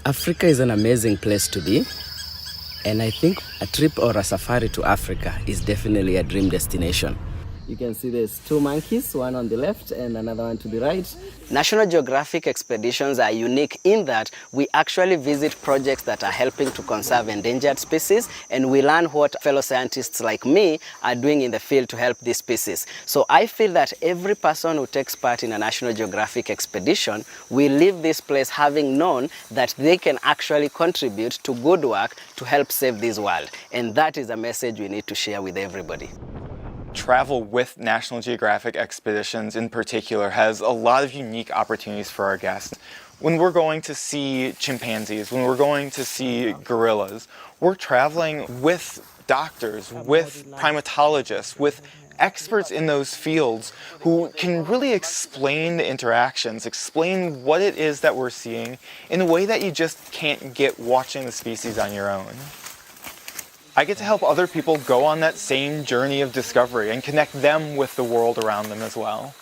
Africa is an amazing place to be, and I think a trip or a safari to Africa is definitely a dream destination. You can see there's two monkeys, one on the left and another one to the right. National Geographic Expeditions are unique in that we actually visit projects that are helping to conserve endangered species, and we learn what fellow scientists like me are doing in the field to help these species. So I feel that every person who takes part in a National Geographic expedition will leave this place having known that they can actually contribute to good work to help save this world. And that is a message we need to share with everybody. Travel with National Geographic Expeditions in particular has a lot of unique opportunities for our guests. When we're going to see chimpanzees, when we're going to see gorillas, we're traveling with doctors, with primatologists, with experts in those fields who can really explain the interactions, explain what it is that we're seeing in a way that you just can't get watching the species on your own. I get to help other people go on that same journey of discovery and connect them with the world around them as well.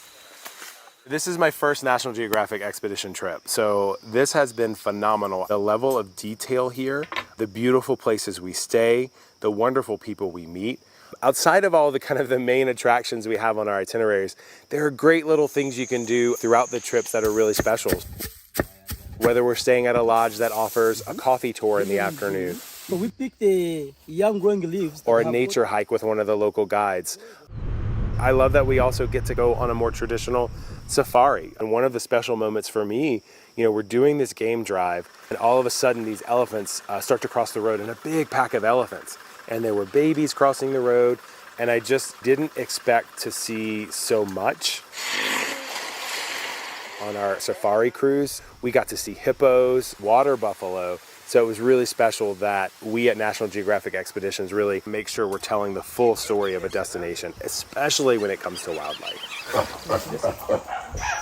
This is my first National Geographic expedition trip, so this has been phenomenal. The level of detail here, the beautiful places we stay, the wonderful people we meet. Outside of all the main attractions we have on our itineraries, there are great little things you can do throughout the trips that are really special. Whether we're staying at a lodge that offers a coffee tour in the afternoon, so we pick the young growing leaves. Or a nature hike with one of the local guides. I love that we also get to go on a more traditional safari. And one of the special moments for me, we're doing this game drive, and all of a sudden these elephants start to cross the road, in a big pack of elephants. And there were babies crossing the road, and I just didn't expect to see so much. On our safari cruise, we got to see hippos, water buffalo. So it was really special that we at National Geographic Expeditions really make sure we're telling the full story of a destination, especially when it comes to wildlife.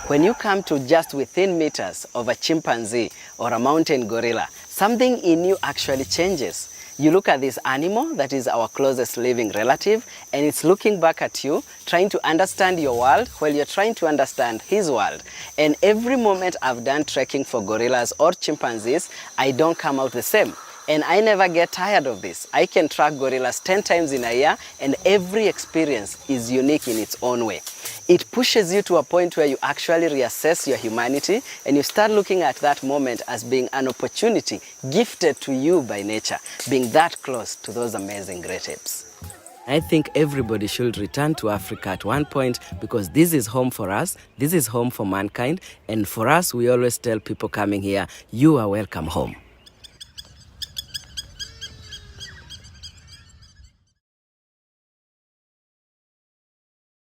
When you come to just within meters of a chimpanzee or a mountain gorilla, something in you actually changes. You look at this animal that is our closest living relative, and it's looking back at you, trying to understand your world while you're trying to understand his world. And every moment I've done trekking for gorillas or chimpanzees, I don't come out the same. And I never get tired of this. I can track gorillas 10 times in a year, and every experience is unique in its own way. It pushes you to a point where you actually reassess your humanity, and you start looking at that moment as being an opportunity gifted to you by nature, being that close to those amazing great apes. I think everybody should return to Africa at one point, because this is home for us, this is home for mankind, and for us, we always tell people coming here, you are welcome home.